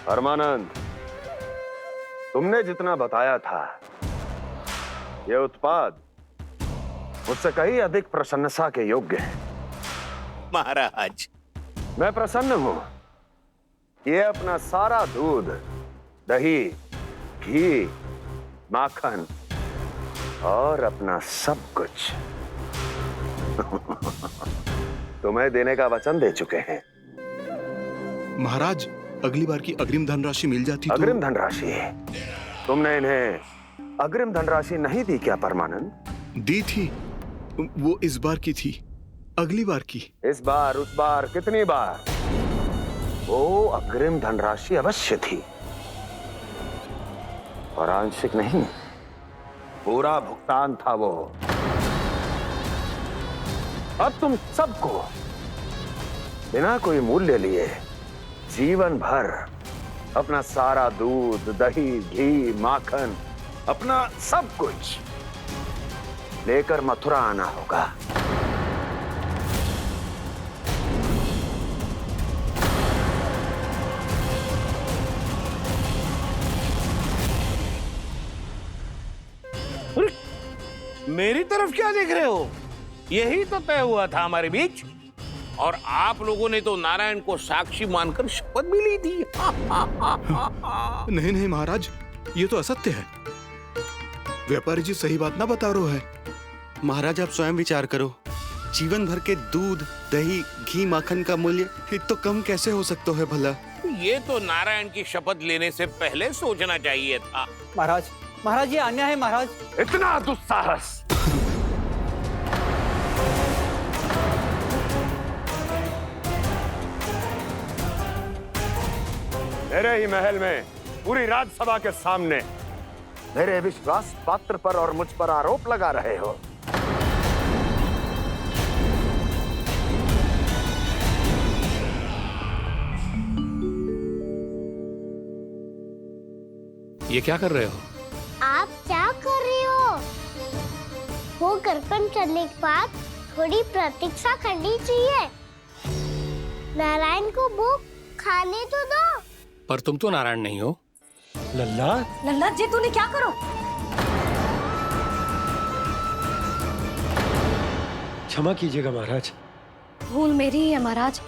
परमानंद, तुमने जितना बताया था, यह उत्पाद मुझसे कहीं अधिक प्रशंसा के योग्य है। महाराज, मैं प्रसन्न हूं। ये अपना सारा दूध, दही, घी, माखन और अपना सब कुछ तुम्हें देने का वचन दे चुके हैं। महाराज, अगली बार की अग्रिम धनराशि मिल जाती तो। अग्रिम धनराशि? तुमने इन्हें अग्रिम धनराशि नहीं दी क्या परमानंद? दी थी, वो इस बार की थी, अगली बार की। इस बार, उस बार, कितनी बार? वो अग्रिम धनराशि अवश्य थी और आंशिक नहीं, पूरा भुगतान था वो। अब तुम सबको बिना कोई मूल्य लिए जीवन भर अपना सारा दूध, दही, घी, माखन, अपना सब कुछ लेकर मथुरा आना होगा। मेरी तरफ क्या देख रहे हो? यही तो तय हुआ था हमारे बीच, और आप लोगों ने तो नारायण को साक्षी मानकर शपथ भी ली थी। नहीं नहीं महाराज, ये तो असत्य है। व्यापारी जी सही बात ना बता रहे हैं। महाराज, आप स्वयं विचार करो। जीवन भर के दूध, दही, घी, माखन का मूल्य इतना कम कैसे हो सकता है भला? ये तो नारायण की शपथ लेने से पहले सोचना चाहिए था। महाराज, महाराज ये अन्याय है महाराज। इतना दुस्साहस! मेरे ही महल में पूरी राज्यसभा के सामने मेरे विश्वास पात्र पर और मुझ पर आरोप लगा रहे हो। ये क्या कर रहे हो? आप क्या कर रहे हो? वो कर्पण करने के बाद थोड़ी प्रतीक्षा करनी चाहिए। नारायण को वो खाने तो दो। पर तुम तो नारायण नहीं हो। लल्ला, लल्ला जी, तूने क्या करो? क्षमा कीजिएगा महाराज। भूल मेरी ही है महाराज।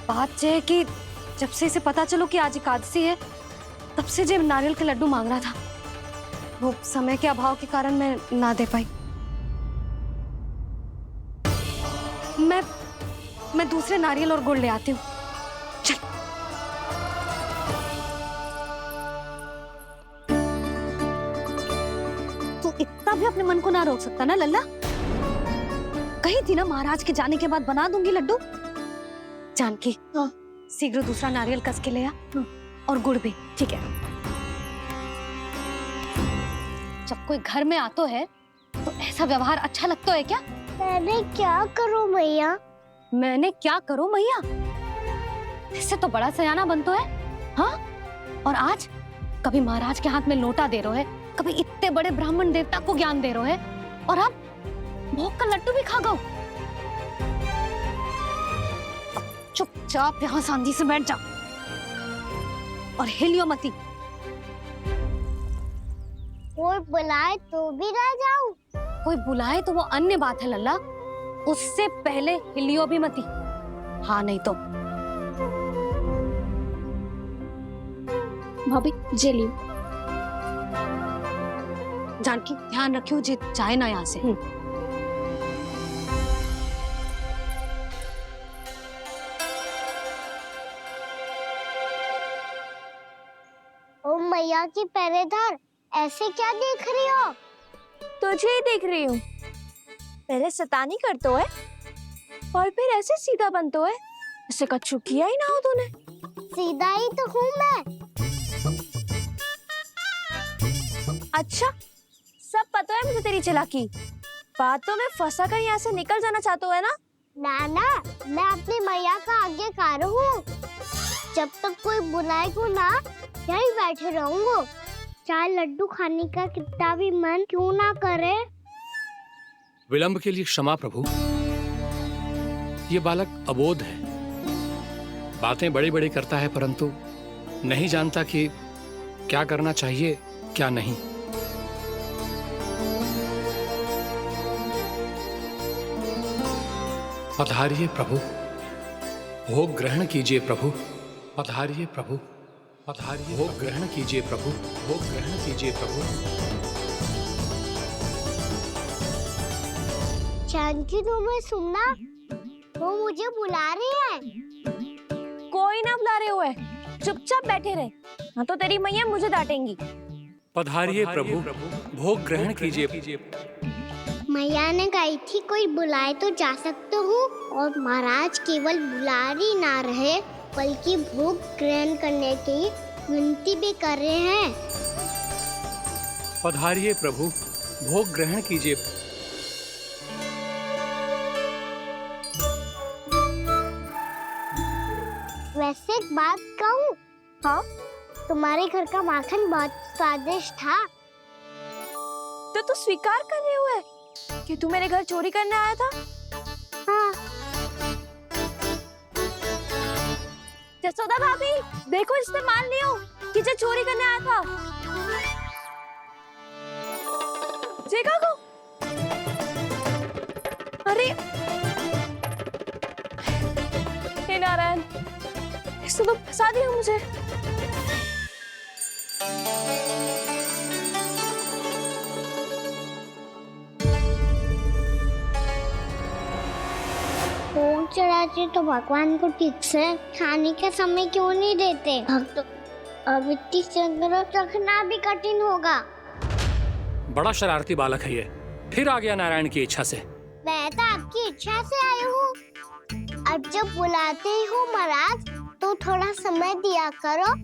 बात यह है कि जब से इसे पता चलो कि आज एकादशी है, तब से जब नारियल के लड्डू मांग रहा था। वो समय के अभाव के कारण मैं ना दे पाई। मैं दूसरे नारियल और गुड़ ले आती हूँ। चल। तू इतना भी अपने मन को ना रोक सकता ना लल्ला? कही थी ना महाराज के जाने के बाद बना दूंगी लड्डू। जानकी, शीघ्र दूसरा नारियल कस के ले आ, और गुड़ भी। ठीक है। जब कोई घर में आतो है तो ऐसा व्यवहार अच्छा लगता है क्या? मैंने क्या करूं मैया? मैंने क्या करूं मैया? इससे तो बड़ा सयाना बनतो है। हाँ? और आज कभी महाराज के हाथ में लोटा दे रहे है, कभी इतने बड़े ब्राह्मण देवता को ज्ञान दे रहे है, और अब भोग का लड्डू भी खा गो। चुपचाप यहाँ सांधी से बैठ जा और हिलियो मती। कोई बुलाए तो भी ना जाऊं? कोई बुलाए तो वो अन्य बात है लल्ला, उससे पहले हिलियो भी मती। हाँ नहीं तो। भाभी जे लियो। जानकी, ध्यान रखियो जे चाहे ना यहाँ से। ओ मैया की पहरेदार, ऐसे क्या देख रही हो? तुझे ही देख रही हूँ। पहले शैतानी करतो है और फिर ऐसे सीधा बनतो है। ऐसे कछु किया ही ना हो तूने। सीधा ही तो हूँ मैं। अच्छा, सब पता है मुझे तेरी चालाकी। बातों में फंसा कर यहाँ से निकल जाना चाहते है ना? नाना, मैं अपनी मैया का आज्ञाकार हूँ। जब तक कोई बुलाएगा ना, यहीं बैठे रहूंगा। चाहे लड्डू खाने का कितना भी मन क्यों ना करे। विलंब के लिए क्षमा प्रभु। ये बालक अबोध है, बातें बड़ी बड़ी करता है, परंतु नहीं जानता कि क्या करना चाहिए क्या नहीं। पधारिए प्रभु, भोग ग्रहण कीजिए प्रभु। पधारिए प्रभु, पधारिए, भोग ग्रहण कीजिए प्रभु, भोग ग्रहण कीजिए प्रभु। जानकी तुम्हें सुनना, वो मुझे बुला रही है। कोई ना बुला रहे हुए, चुपचाप बैठे रहे, हाँ तो तेरी मैया मुझे डांटेंगी। पधारिए प्रभु, भोग ग्रहण कीजिए। मैया ने कही थी कोई बुलाए तो जा सकते हूँ, और महाराज केवल बुलारी ना रहे बल्कि भोग ग्रहण करने की विनती भी कर रहे हैं। पधारिए प्रभु, भोग ग्रहण कीजिए। वैसे एक बात कहूँ? हाँ? तुम्हारे घर का माखन बहुत स्वादिष्ट था। तो तू स्वीकार कर रहे हुए कि तू मेरे घर चोरी करने आया था? हाँ। जसोदा भाभी, देखो इसने मान लियो कि जो चोरी करने आया था। देखा को? अरे हे नारायण, इसने तो फंसा दिया मुझे। भोग चढ़ाते तो भगवान को ठीक से खाने का समय क्यों नहीं देते? भक्त अब इतनी संग्रह रखना भी कठिन होगा। बड़ा शरारती बालक है ये, फिर आ गया नारायण की इच्छा से। मैं तो आपकी इच्छा से आई हूँ। अब जब बुलाते हो महाराज तो थोड़ा समय दिया करो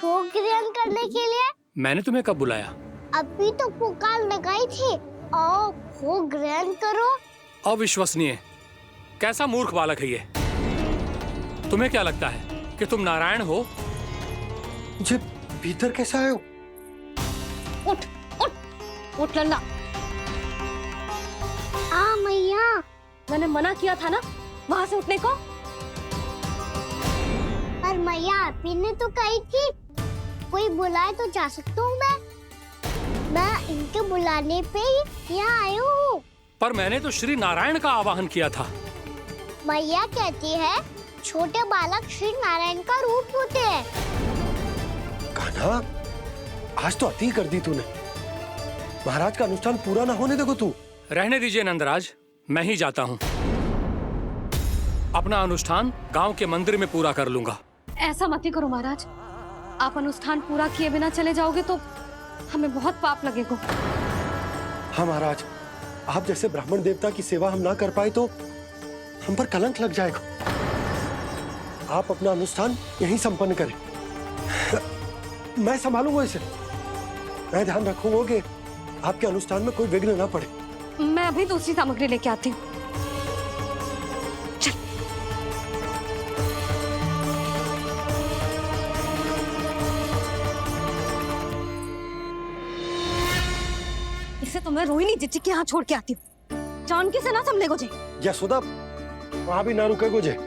भोग ग्रहण करने के लिए। मैंने तुम्हें कब बुलाया? अभी तो पुकार लगाई थी, आओ भोग ग्रहण करो। अविश्वसनीय, कैसा मूर्ख बालक है ये। तुम्हें क्या लगता है कि तुम नारायण हो? मुझे भीतर कैसे आए हो? उठ उठ उठ लल्ला। मैया, मैंने मना किया था ना वहां से उठने को। पर मैया आपी ने तो कही थी कोई बुलाए तो जा सकता हूँ मैं इनके बुलाने पे ही यहाँ आई हूँ। पर मैंने तो श्री नारायण का आवाहन किया था। मैया कहती है छोटे बालक श्री नारायण का रूप होते हैं। कान्हा, आज तो अति कर दी तूने। महाराज का अनुष्ठान पूरा ना होने देखो तू। रहने दीजिए नंदराज, मैं ही जाता हूँ। अपना अनुष्ठान गांव के मंदिर में पूरा कर लूंगा। ऐसा मत ही करो महाराज, आप अनुष्ठान पूरा किए बिना चले जाओगे तो हमें बहुत पाप लगेगा। हाँ महाराज, आप जैसे ब्राह्मण देवता की सेवा हम ना कर पाए तो हम पर कलंक लग जाएगा। आप अपना अनुष्ठान यहीं संपन्न करें, मैं संभालूंगा इसे। मैं ध्यान रखूंगा कि आपके अनुष्ठान में कोई विघ्न ना पड़े। मैं अभी दूसरी सामग्री लेके आती हूँ। चल। इसे तो मैं रोहिणी जीजी के यहाँ छोड़ के आती हूँ। जानकी से ना संभले गोजे। यशोदा, वहां भी ना रुके गोजे,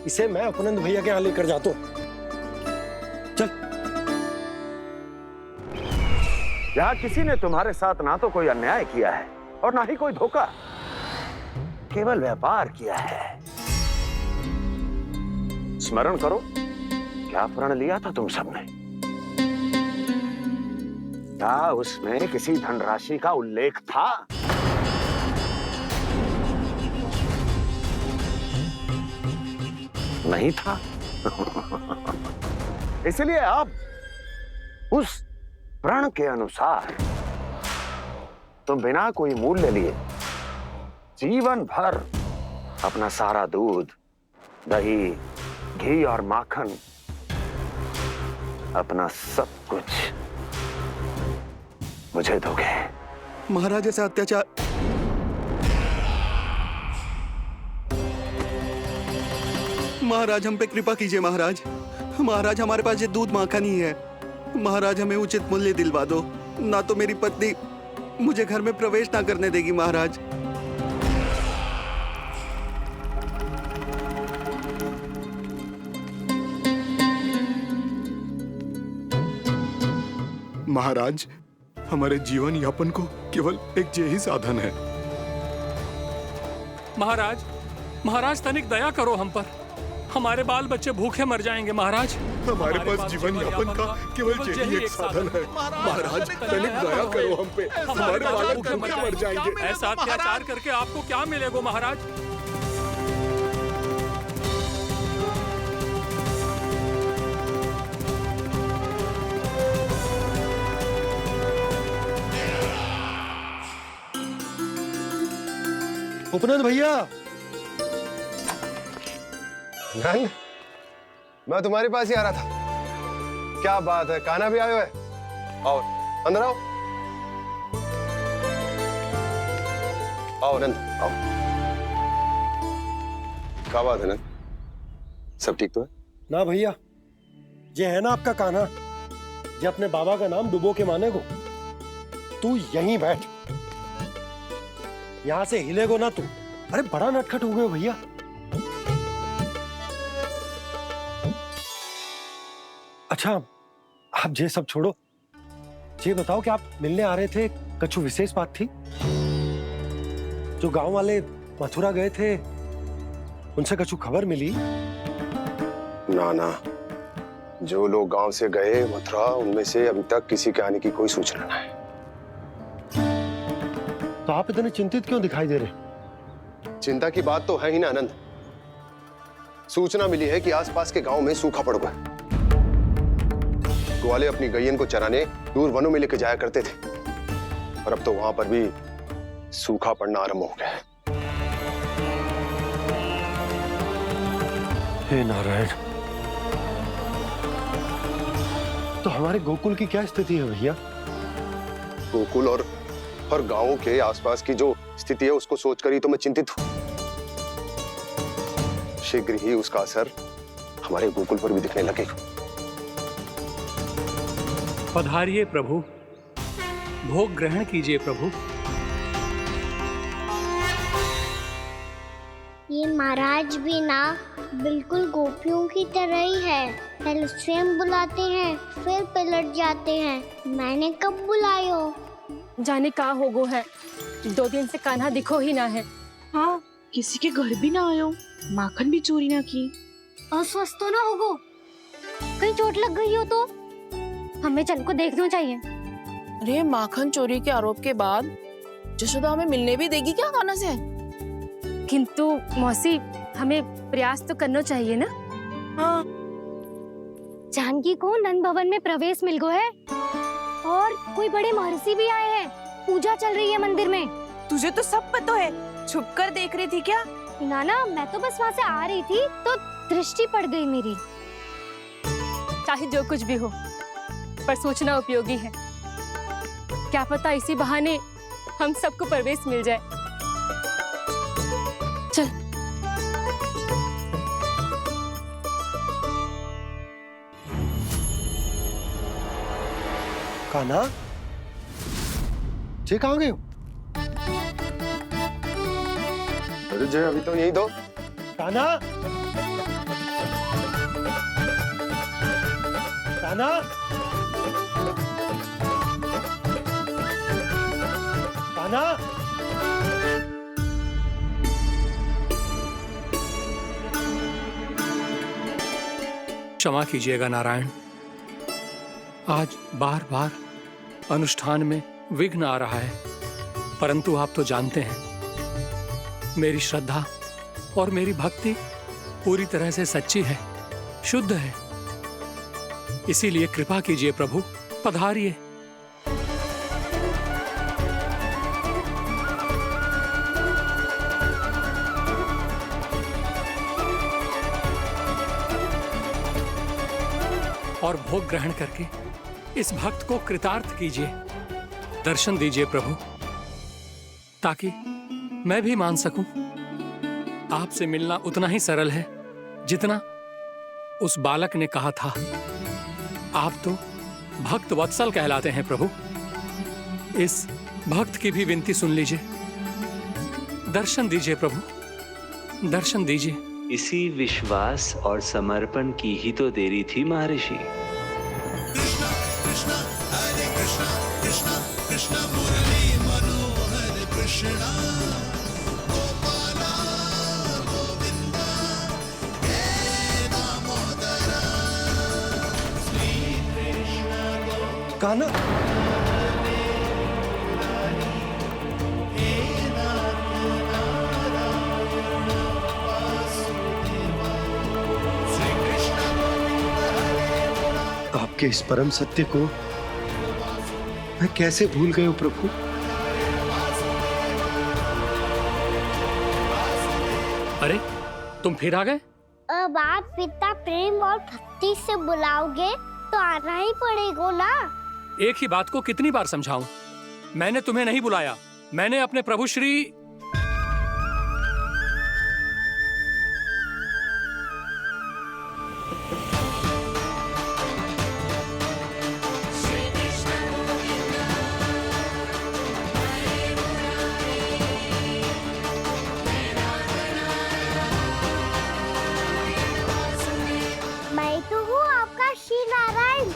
इसे मैं अपनंद भैया के यहाँ लेकर जाता हूँ। चल। यहाँ किसी ने तुम्हारे साथ ना तो कोई अन्याय किया है और ना ही कोई धोखा, केवल व्यापार किया है। स्मरण करो, क्या प्रण लिया था तुम सबने? क्या उसमें किसी धनराशि का उल्लेख था? नहीं था। इसलिए अब उस प्रण के अनुसार तुम बिना कोई मूल्य लिए जीवन भर अपना सारा दूध, दही, घी और माखन, अपना सब कुछ मुझे दोगे। महाराज ऐसा अत्याचार। महाराज हम पे कृपा कीजिए। महाराज, महाराज हमारे पास ये दूध माखन ही है। महाराज हमें उचित मूल्य दिलवा दो, ना तो मेरी पत्नी मुझे घर में प्रवेश ना करने देगी। महाराज महाराज, हमारे जीवन यापन को केवल एक यही साधन है। महाराज, महाराज तनिक दया करो हम पर। हमारे बाल बच्चे भूखे मर जाएंगे महाराज। हमारे पास जीवन यापन का केवल यही एक साधन है। महाराज तनिक दया करो हम पे, हमारे बालक भूखे मर जाएंगे। ऐसा अत्याचार करके आपको क्या मिलेगा महाराज? उपनंद भैया, नंद, मैं तुम्हारे पास ही आ रहा था। क्या बात है, कान्हा भी आयो है? आओ अंदर आओ। आओ नंद आओ। क्या बात है नंद, सब ठीक तो है? ना भैया, ये है ना आपका कान्हा, ये अपने बाबा का नाम डुबो के माने को। तू यहीं बैठ, यहां से हिलेगो ना तू। अरे बड़ा नटखट हो गए हो भैया। अच्छा, आप ये सब छोड़ो, ये बताओ कि आप मिलने आ रहे थे, कछु विशेष बात थी? जो गांव वाले मथुरा गए थे, उनसे कछु खबर मिली? ना ना, जो लोग गांव से गए मथुरा, उनमें से अभी तक किसी के आने की कोई सूचना नहीं है। तो आप इतने चिंतित क्यों दिखाई दे रहे? चिंता की बात तो है ही ना आनंद। सूचना मिली है कि आसपास के गांव में सूखा पड़ गया। ग्वाले अपनी गैयन को चराने दूर वनों में लेके जाया करते थे, और अब तो वहां पर भी सूखा पड़ना आरंभ हो गया है। हे नारायण, तो हमारे गोकुल की क्या स्थिति है भैया? गोकुल और गांवों के आसपास की जो स्थिति है उसको सोचकर ही तो मैं चिंतित हूं। शीघ्र ही उसका असर हमारे गोकुल पर भी दिखने लगेगा। पधारिए प्रभु, भोग ग्रहण कीजिए प्रभु। ये महाराज भी ना बिल्कुल गोपियों की तरह ही है। पहले स्वयं बुलाते हैं, फिर पलट जाते हैं। मैंने कब बुलायो? जाने का होगो है, 2 दिन से कान्हा दिखो ही ना है। हाँ, किसी के घर भी ना आयो, माखन भी चोरी ना की। अस्वस्थ तो ना होगो, कहीं चोट लग गई हो तो हमें चल को देखना चाहिए। अरे माखन चोरी के आरोप के बाद जशोदा हमें मिलने भी देगी क्या कान्हा से? किंतु मौसी, हमें प्रयास तो करना चाहिए ना। हाँ, जानकी को नंद भवन में प्रवेश मिल गो है, और कोई बड़े महर्षि भी आए हैं। पूजा चल रही है मंदिर में। तुझे तो सब पता है, छुप कर देख रही थी क्या? ना, मैं तो बस वहाँ से आ रही थी तो दृष्टि पड़ गई मेरी। चाहे जो कुछ भी हो, पर सूचना उपयोगी है। क्या पता इसी बहाने हम सबको प्रवेश मिल जाए। चल। कान्हा, ये कहाँ गए हो? अरे जय, अभी तो यही दो। कान्हा, कान्हा, कान्हा। क्षमा कीजिएगा नारायण, आज बार बार अनुष्ठान में विघ्न आ रहा है, परंतु आप तो जानते हैं मेरी श्रद्धा और मेरी भक्ति पूरी तरह से सच्ची है, शुद्ध है। इसीलिए कृपा कीजिए प्रभु, पधारिए। और भोग ग्रहण करके इस भक्त को कृतार्थ कीजिए। दर्शन दीजिए प्रभु, ताकि मैं भी मान सकूं। आपसे मिलना उतना ही सरल है जितना उस बालक ने कहा था। आप तो भक्त वत्सल कहलाते हैं प्रभु। इस भक्त की भी विनती सुन लीजिए। दर्शन दीजिए प्रभु, दर्शन दीजिए। इसी विश्वास और समर्पण की ही तो देरी थी महर्षि। कृष्ण कृष्ण हरे कृष्ण कान्हा, आपके इस परम सत्य को मैं कैसे भूल गया हूं प्रभु। अरे तुम फिर आ गए? अब आप पिता प्रेम और भक्ति से बुलाओगे तो आना ही पड़ेगा ना। एक ही बात को कितनी बार समझाऊं? मैंने तुम्हें नहीं बुलाया, मैंने अपने प्रभु श्री मैं तो हूँ आपका श्री नारायण।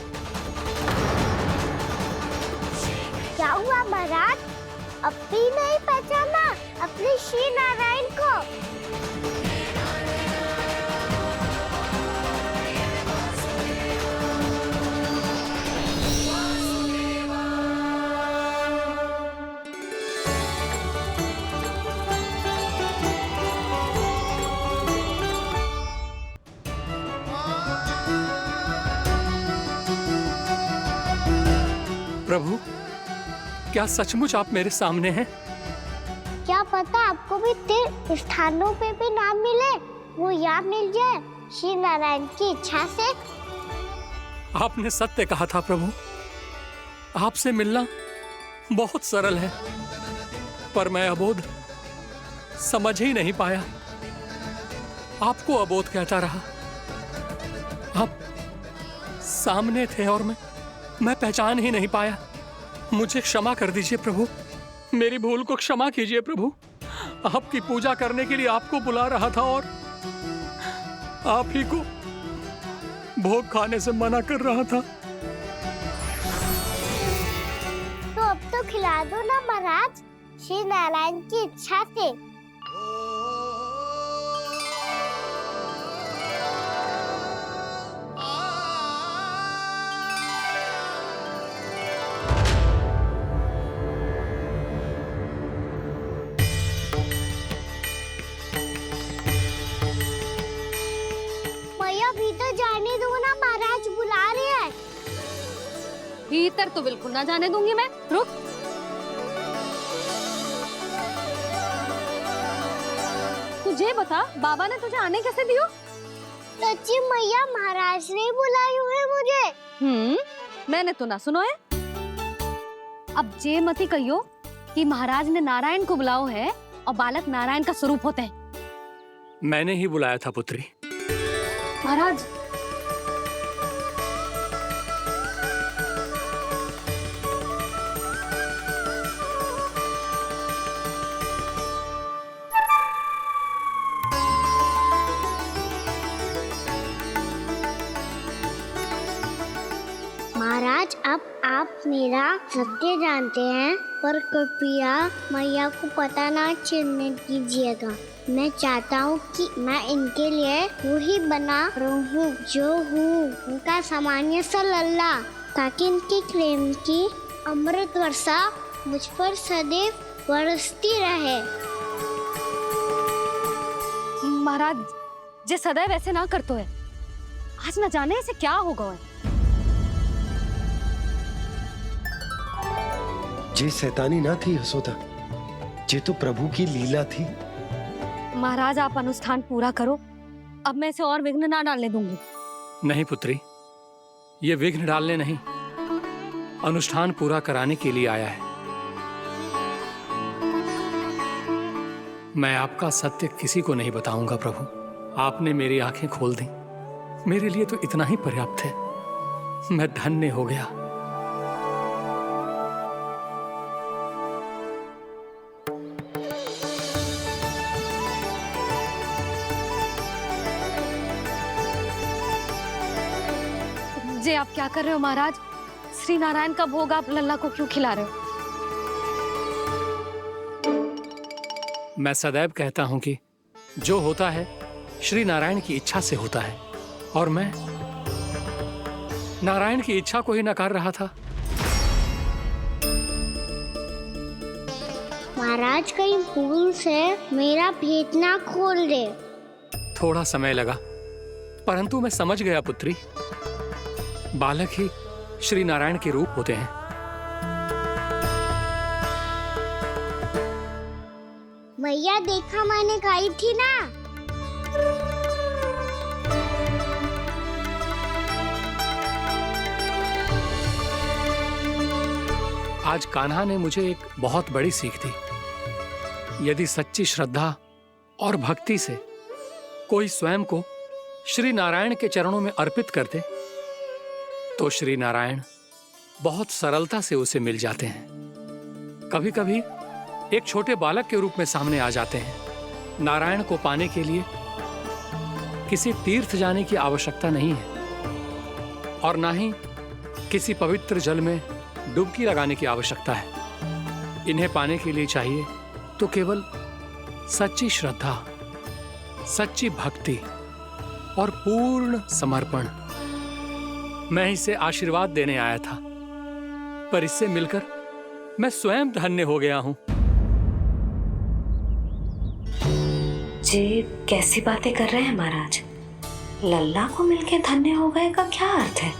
क्या हुआ महाराज, अब भी नहीं पहचाना अपने श्री नारायण को? प्रभु, क्या सचमुच आप मेरे सामने हैं? क्या पता आपको भी तीर्थ स्थानों पे भी नाम मिले, वो यहाँ मिल जाए श्री नारायण की इच्छा से। आपने सत्य कहा था प्रभु, आपसे मिलना बहुत सरल है, पर मैं अबोध समझ ही नहीं पाया। आपको अबोध कहता रहा। आप सामने थे और मैं पहचान ही नहीं पाया। मुझे क्षमा कर दीजिए प्रभु, मेरी भूल को क्षमा कीजिए प्रभु। आपकी पूजा करने के लिए आपको बुला रहा था और आप ही को भोग खाने से मना कर रहा था। तो अब तो खिला दो ना महाराज, श्री नारायण की इच्छा से। भीतर जाने दो ना, महाराज बुला रहे हैं। भीतर तो बिल्कुल ना जाने दूंगी मैं। रुक। तुझे बता, बाबा ने तुझे आने कैसे दियो? सच्ची मैया, महाराज ने बुलाई हुई है मुझे। मैंने तो ना सुनो है। अब जे मती कहियो कि महाराज ने नारायण को बुलाओ है और बालक नारायण का स्वरूप होते हैं। मैंने ही बुलाया था पुत्री। महाराज, महाराज, अब आप मेरा सत्य जानते हैं, पर कृपया मैया को पता ना चलने दीजिएगा। मैं चाहता हूँ कि मैं इनके लिए वही बना रहूँ जो हूँ, उनका सामान्य सा लल्ला, ताकि इनके प्रेम की अमृत वर्षा मुझ पर सदैव बरसती रहे। महाराज, जे सदैव ऐसे ना करतो है, आज न जाने इसे क्या होगा है। जे शैतानी ना थी यशोदा, जे तो प्रभु की लीला थी। महाराज, आप अनुष्ठान पूरा करो, अब मैं इसे और विघ्न ना डालने दूंगी। नहीं पुत्री, ये विघ्न डालने नहीं, अनुष्ठान पूरा कराने के लिए आया है। मैं आपका सत्य किसी को नहीं बताऊंगा प्रभु। आपने मेरी आंखें खोल दी, मेरे लिए तो इतना ही पर्याप्त है। मैं धन्य हो गया। जे आप क्या कर रहे हो महाराज? श्री नारायण का भोग आप लल्ला को क्यों खिला रहे हो? मैं सदैव कहता हूं कि जो होता है श्री नारायण की इच्छा से होता है, और मैं नारायण की इच्छा को ही नकार रहा था। महाराज कहीं भूल से मेरा भेद ना खोल दे। थोड़ा समय लगा, परंतु मैं समझ गया पुत्री। बालक ही श्री नारायण के रूप होते हैं। मैया देखा मैंने कही थी ना। आज कान्हा ने मुझे एक बहुत बड़ी सीख दी। यदि सच्ची श्रद्धा और भक्ति से कोई स्वयं को श्री नारायण के चरणों में अर्पित कर दे, तो श्री नारायण बहुत सरलता से उसे मिल जाते हैं। कभी कभी एक छोटे बालक के रूप में सामने आ जाते हैं। नारायण को पाने के लिए किसी तीर्थ जाने की आवश्यकता नहीं है और ना ही किसी पवित्र जल में डुबकी लगाने की आवश्यकता है। इन्हें पाने के लिए चाहिए तो केवल सच्ची श्रद्धा, सच्ची भक्ति और पूर्ण समर्पण। मैं इसे आशीर्वाद देने आया था, पर इससे मिलकर मैं स्वयं धन्य हो गया हूं। जी कैसी बातें कर रहे हैं महाराज? लल्ला को मिलके धन्य हो गए का क्या अर्थ है?